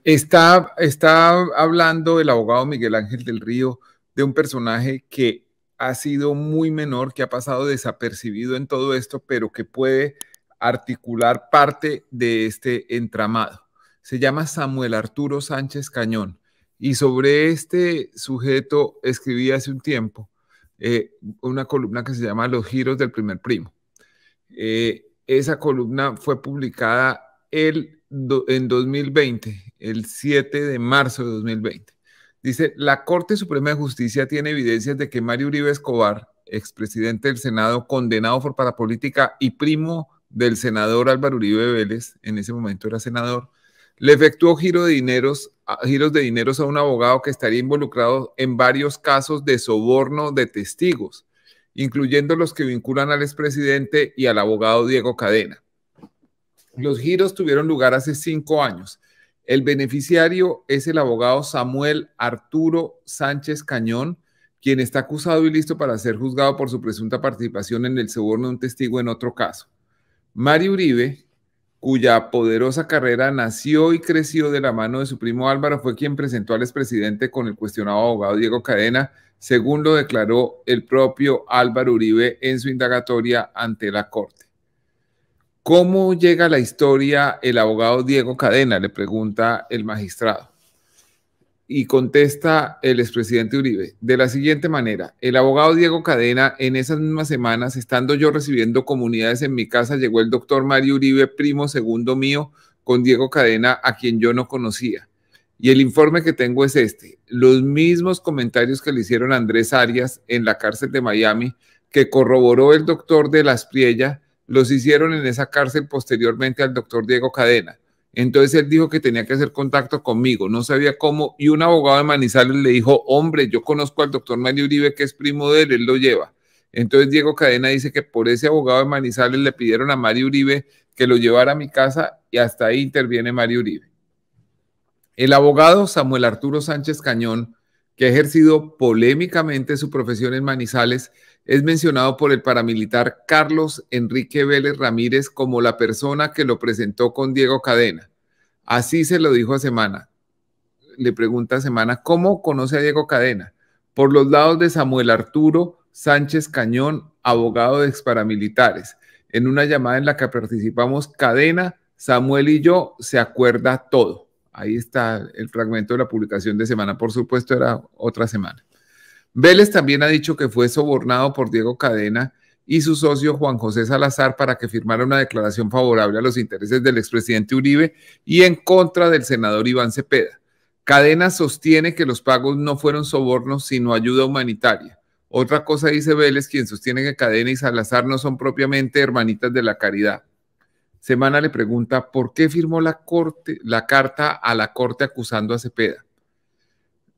Está hablando el abogado Miguel Ángel del Río de un personaje que ha sido muy menor, que ha pasado desapercibido en todo esto, pero que puede articular parte de este entramado. Se llama Samuel Arturo Sánchez Cañón y sobre este sujeto escribí hace un tiempo una columna que se llama Los giros del primer primo. Esa columna fue publicada en 2020, el 7 de marzo de 2020. Dice, la Corte Suprema de Justicia tiene evidencias de que Mario Uribe Escobar, expresidente del Senado, condenado por parapolítica y primo del senador Álvaro Uribe Vélez, en ese momento era senador, le efectuó giros de dineros a un abogado que estaría involucrado en varios casos de soborno de testigos, incluyendo los que vinculan al expresidente y al abogado Diego Cadena. Los giros tuvieron lugar hace 5 años. El beneficiario es el abogado Samuel Arturo Sánchez Cañón, quien está acusado y listo para ser juzgado por su presunta participación en el soborno de un testigo en otro caso. Mario Uribe, cuya poderosa carrera nació y creció de la mano de su primo Álvaro, fue quien presentó al expresidente con el cuestionado abogado Diego Cadena, según lo declaró el propio Álvaro Uribe en su indagatoria ante la Corte. ¿Cómo llega a la historia el abogado Diego Cadena?, le pregunta el magistrado. Y contesta el expresidente Uribe de la siguiente manera: el abogado Diego Cadena, en esas mismas semanas, estando yo recibiendo comunidades en mi casa, llegó el doctor Mario Uribe, primo segundo mío, con Diego Cadena, a quien yo no conocía. Y el informe que tengo es este: los mismos comentarios que le hicieron a Andrés Arias en la cárcel de Miami, que corroboró el doctor de la Espriella, los hicieron en esa cárcel posteriormente al doctor Diego Cadena. Entonces él dijo que tenía que hacer contacto conmigo, no sabía cómo, y un abogado de Manizales le dijo, hombre, yo conozco al doctor Mario Uribe, que es primo de él lo lleva. Entonces Diego Cadena dice que por ese abogado de Manizales le pidieron a Mario Uribe que lo llevara a mi casa y hasta ahí interviene Mario Uribe. El abogado Samuel Arturo Sánchez Cañón, que ha ejercido polémicamente su profesión en Manizales, es mencionado por el paramilitar Carlos Enrique Vélez Ramírez como la persona que lo presentó con Diego Cadena. Así se lo dijo a Semana. Le pregunta a Semana, ¿cómo conoce a Diego Cadena? Por los lados de Samuel Arturo Sánchez Cañón, abogado de exparamilitares. En una llamada en la que participamos Cadena, Samuel y yo, se acuerda todo. Ahí está el fragmento de la publicación de Semana. Por supuesto, era otra semana. Vélez también ha dicho que fue sobornado por Diego Cadena y su socio Juan José Salazar para que firmara una declaración favorable a los intereses del expresidente Uribe y en contra del senador Iván Cepeda. Cadena sostiene que los pagos no fueron sobornos, sino ayuda humanitaria. Otra cosa dice Vélez, quien sostiene que Cadena y Salazar no son propiamente hermanitas de la caridad. Semana le pregunta, ¿por qué firmó la carta a la Corte acusando a Cepeda?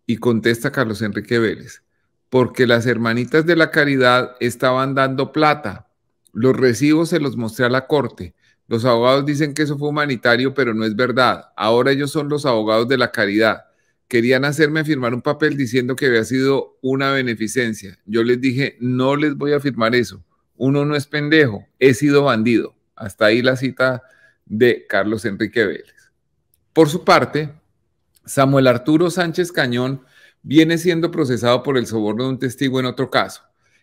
Y contesta Carlos Enrique Vélez, porque las hermanitas de la caridad estaban dando plata. Los recibos se los mostré a la Corte. Los abogados dicen que eso fue humanitario, pero no es verdad. Ahora ellos son los abogados de la caridad. Querían hacerme firmar un papel diciendo que había sido una beneficencia. Yo les dije, no les voy a firmar eso. Uno no es pendejo, he sido bandido. Hasta ahí la cita de Carlos Enrique Vélez. Por su parte, Samuel Arturo Sánchez Cañón viene siendo procesado por el soborno de un testigo en otro caso.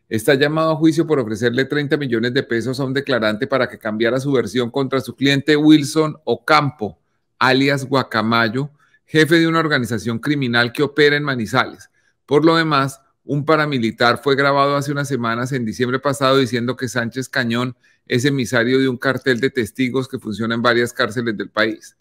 Está llamado a juicio por ofrecerle 30 millones de pesos a un declarante para que cambiara su versión contra su cliente Wilson Ocampo, alias Guacamayo, jefe de una organización criminal que opera en Manizales. Por lo demás, un paramilitar fue grabado hace unas semanas, en diciembre pasado, diciendo que Sánchez Cañón es emisario de un cartel de testigos que funciona en varias cárceles del país.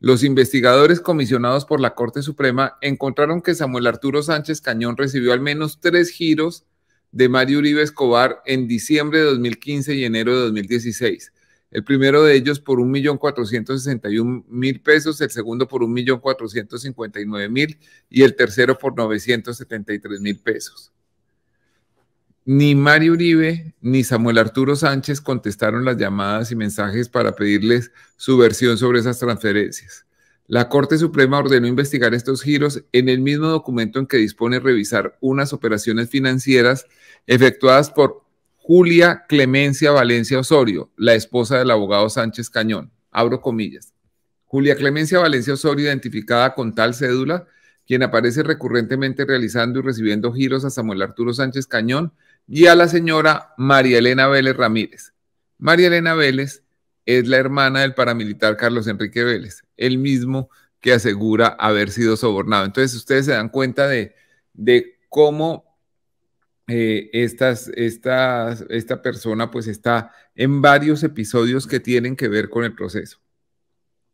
Los investigadores comisionados por la Corte Suprema encontraron que Samuel Arturo Sánchez Cañón recibió al menos 3 giros de Mario Uribe Escobar en diciembre de 2015 y enero de 2016. El primero de ellos por 1.461.000 pesos, el segundo por 1.459.000 y el tercero por 973.000 pesos. Ni Mario Uribe ni Samuel Arturo Sánchez contestaron las llamadas y mensajes para pedirles su versión sobre esas transferencias. La Corte Suprema ordenó investigar estos giros en el mismo documento en que dispone revisar unas operaciones financieras efectuadas por Julia Clemencia Valencia Osorio, la esposa del abogado Sánchez Cañón. Abro comillas. Julia Clemencia Valencia Osorio, identificada con tal cédula, quien aparece recurrentemente realizando y recibiendo giros a Samuel Arturo Sánchez Cañón, y a la señora María Elena Vélez Ramírez. María Elena Vélez es la hermana del paramilitar Carlos Enrique Vélez, el mismo que asegura haber sido sobornado. Entonces ustedes se dan cuenta de cómo esta persona pues está en varios episodios que tienen que ver con el proceso.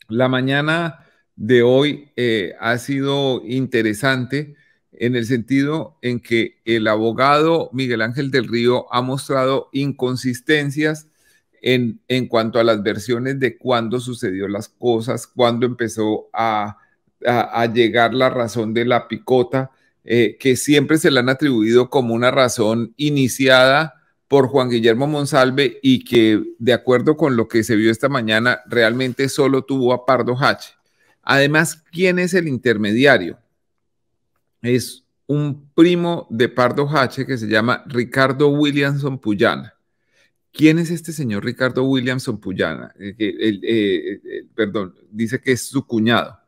La mañana de hoy ha sido interesante en el sentido en que el abogado Miguel Ángel del Río ha mostrado inconsistencias en cuanto a las versiones de cuándo sucedió las cosas, cuándo empezó a llegar la razón de la picota, que siempre se le han atribuido como una razón iniciada por Juan Guillermo Monsalve y que, de acuerdo con lo que se vio esta mañana, realmente solo tuvo a Pardo Hache. Además, ¿quién es el intermediario? Es un primo de Pardo Hache que se llama Ricardo Williamson Puyana. ¿Quién es este señor Ricardo Williamson Puyana? Perdón, dice que es su cuñado.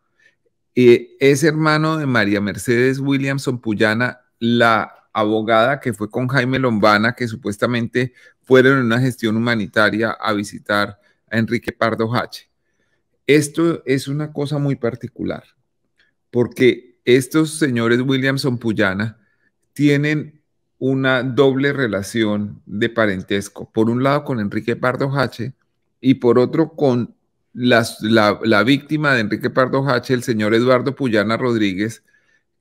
Es hermano de María Mercedes Williamson Puyana, la abogada que fue con Jaime Lombana, que supuestamente fueron en una gestión humanitaria a visitar a Enrique Pardo Hache. Esto es una cosa muy particular, porque estos señores Williamson Puyana tienen una doble relación de parentesco. Por un lado con Enrique Pardo Hache y por otro con la víctima de Enrique Pardo Hache, el señor Eduardo Puyana Rodríguez,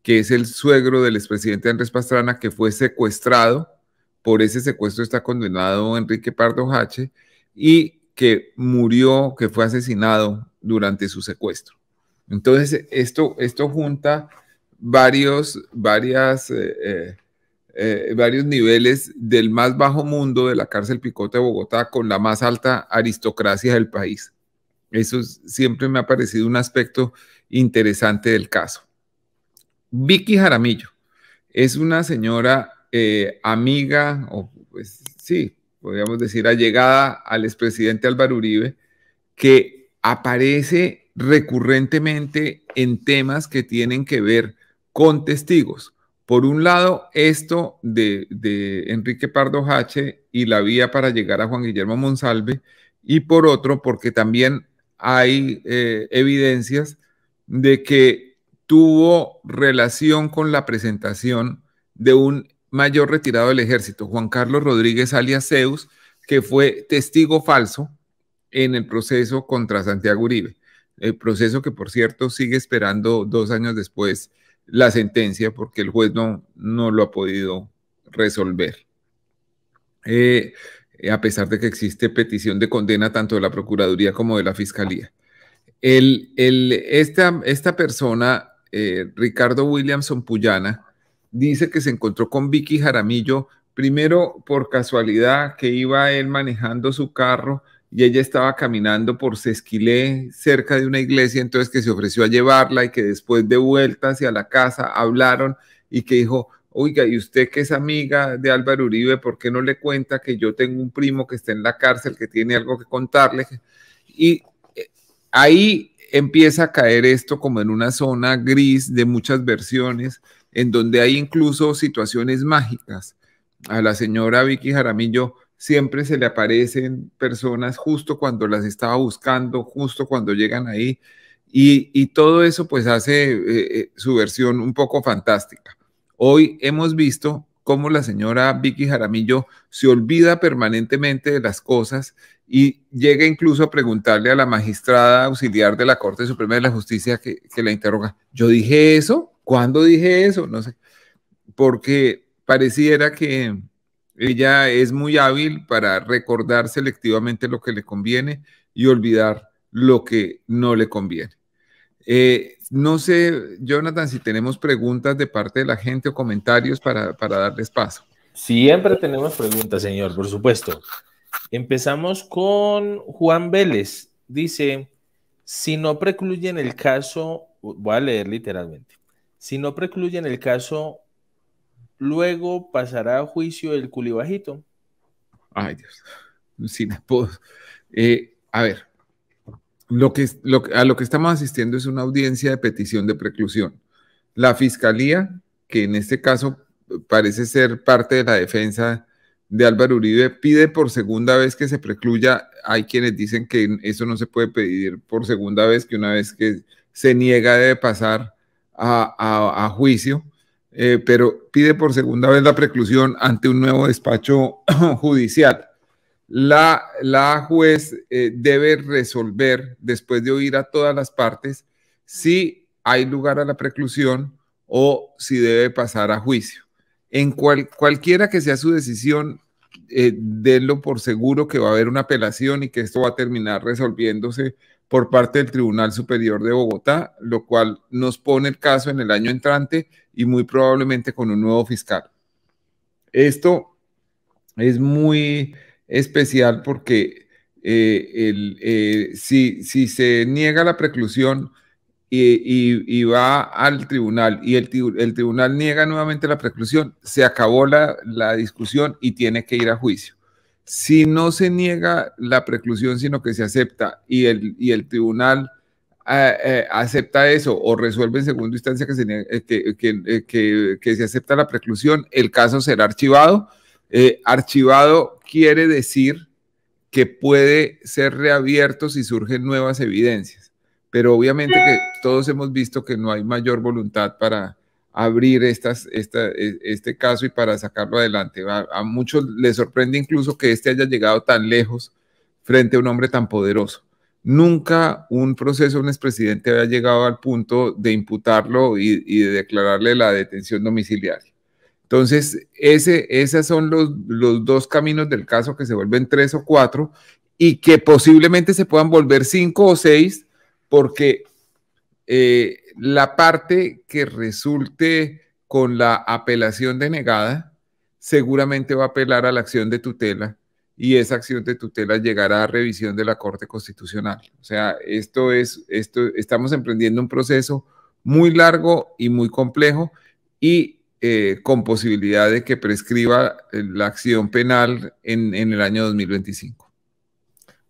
que es el suegro del expresidente Andrés Pastrana, que fue secuestrado. Por ese secuestro está condenado Enrique Pardo Hache y que murió, que fue asesinado durante su secuestro. Entonces, esto junta varios niveles del más bajo mundo de la cárcel Picota de Bogotá con la más alta aristocracia del país. Eso siempre me ha parecido un aspecto interesante del caso. Vicky Jaramillo es una señora amiga, o pues sí, podríamos decir allegada al expresidente Álvaro Uribe, que aparece recurrentemente en temas que tienen que ver con testigos. Por un lado, esto de Enrique Pardo Hache y la vía para llegar a Juan Guillermo Monsalve, y por otro, porque también hay evidencias de que tuvo relación con la presentación de un mayor retirado del ejército, Juan Carlos Rodríguez alias Zeus, que fue testigo falso en el proceso contra Santiago Uribe. El proceso que, por cierto, sigue esperando 2 años después la sentencia porque el juez no lo ha podido resolver. A pesar de que existe petición de condena tanto de la Procuraduría como de la Fiscalía. Esta persona, Ricardo Williamson Puyana, dice que se encontró con Vicky Jaramillo, primero por casualidad que iba él manejando su carro y ella estaba caminando por Sesquilé, cerca de una iglesia, entonces que se ofreció a llevarla y que después de vuelta hacia la casa hablaron y que dijo, oiga, y usted que es amiga de Álvaro Uribe, ¿por qué no le cuenta que yo tengo un primo que está en la cárcel, que tiene algo que contarle? Y ahí empieza a caer esto como en una zona gris de muchas versiones, en donde hay incluso situaciones mágicas. A la señora Vicky Jaramillo siempre se le aparecen personas justo cuando las estaba buscando, justo cuando llegan ahí, y todo eso pues hace su versión un poco fantástica. Hoy hemos visto cómo la señora Vicky Jaramillo se olvida permanentemente de las cosas y llega incluso a preguntarle a la magistrada auxiliar de la Corte Suprema de la Justicia que la interroga, ¿yo dije eso? ¿Cuándo dije eso? No sé, porque pareciera que ella es muy hábil para recordar selectivamente lo que le conviene y olvidar lo que no le conviene. No sé, Jonathan, si tenemos preguntas de parte de la gente o comentarios para darles paso. Siempre tenemos preguntas, señor, por supuesto. Empezamos con Juan Vélez. Dice, si no precluyen el caso, voy a leer literalmente, si no precluyen el caso, luego pasará a juicio el culibajito. Ay, Dios, sin esposo. A ver, A lo que estamos asistiendo es una audiencia de petición de preclusión. La fiscalía, que en este caso parece ser parte de la defensa de Álvaro Uribe, pide por segunda vez que se precluya. Hay quienes dicen que eso no se puede pedir por segunda vez, que una vez que se niega debe pasar a juicio, pero pide por segunda vez la preclusión ante un nuevo despacho judicial. La juez debe resolver, después de oír a todas las partes, si hay lugar a la preclusión o si debe pasar a juicio. En cualquiera que sea su decisión, denlo por seguro que va a haber una apelación y que esto va a terminar resolviéndose por parte del Tribunal Superior de Bogotá, lo cual nos pone el caso en el año entrante y muy probablemente con un nuevo fiscal. Esto es muy especial porque si se niega la preclusión y va al tribunal y el tribunal niega nuevamente la preclusión, se acabó la discusión y tiene que ir a juicio. Si no se niega la preclusión, sino que se acepta y el tribunal acepta eso o resuelve en segunda instancia que se acepta la preclusión, el caso será archivado. Archivado quiere decir que puede ser reabierto si surgen nuevas evidencias, pero obviamente que todos hemos visto que no hay mayor voluntad para abrir este caso y para sacarlo adelante. A muchos les sorprende incluso que este haya llegado tan lejos frente a un hombre tan poderoso. Nunca un proceso de un expresidente había llegado al punto de imputarlo y de declararle la detención domiciliaria. Entonces, esos son los dos caminos del caso, que se vuelven 3 o 4 y que posiblemente se puedan volver 5 o 6, porque la parte que resulte con la apelación denegada seguramente va a apelar a la acción de tutela y esa acción de tutela llegará a revisión de la Corte Constitucional. O sea, estamos emprendiendo un proceso muy largo y muy complejo y con posibilidad de que prescriba la acción penal en el año 2025.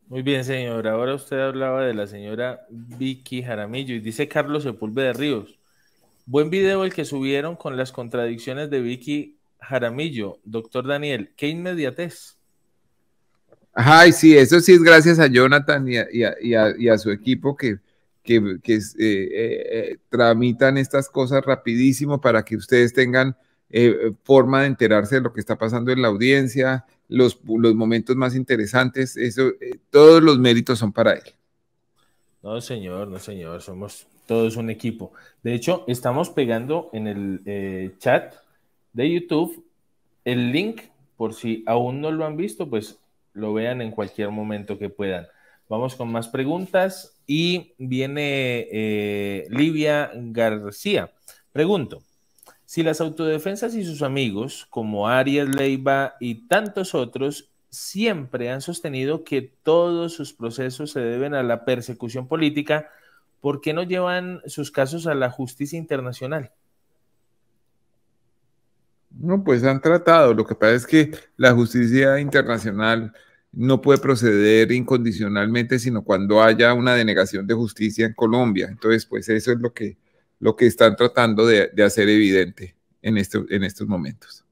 Muy bien, señor. Ahora usted hablaba de la señora Vicky Jaramillo y dice Carlos Sepúlveda Ríos. Buen video el que subieron con las contradicciones de Vicky Jaramillo. Doctor Daniel, qué inmediatez. Ay, sí, eso sí es gracias a Jonathan y a su equipo que tramitan estas cosas rapidísimo para que ustedes tengan forma de enterarse de lo que está pasando en la audiencia, los momentos más interesantes. Eso, todos los méritos son para él. No, señor, no, señor, somos todos un equipo. De hecho, estamos pegando en el chat de YouTube el link, por si aún no lo han visto, pues lo vean en cualquier momento que puedan. Vamos con más preguntas y viene Livia García. Pregunto, si las autodefensas y sus amigos, como Arias Leiva y tantos otros, siempre han sostenido que todos sus procesos se deben a la persecución política, ¿por qué no llevan sus casos a la justicia internacional? No, pues han tratado. Lo que pasa es que la justicia internacional no puede proceder incondicionalmente, sino cuando haya una denegación de justicia en Colombia. Entonces, pues eso es lo que están tratando de hacer evidente en estos momentos.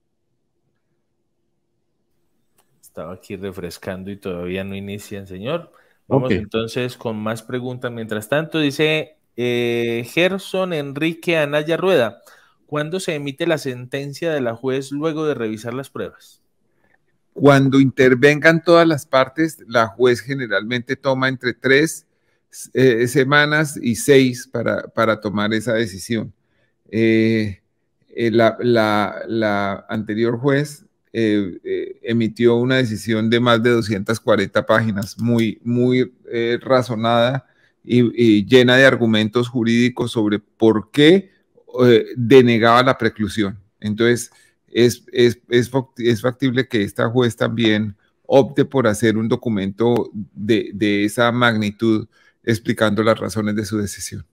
Estaba aquí refrescando y todavía no inician, señor. Vamos entonces con más preguntas. Mientras tanto, dice Gerson Enrique Anaya Rueda, ¿cuándo se emite la sentencia de la juez luego de revisar las pruebas? Cuando intervengan todas las partes, la juez generalmente toma entre 3 semanas y 6 para tomar esa decisión. La anterior juez emitió una decisión de más de 240 páginas, muy razonada y llena de argumentos jurídicos sobre por qué denegaba la preclusión. Entonces, es factible que esta juez también opte por hacer un documento de esa magnitud explicando las razones de su decisión.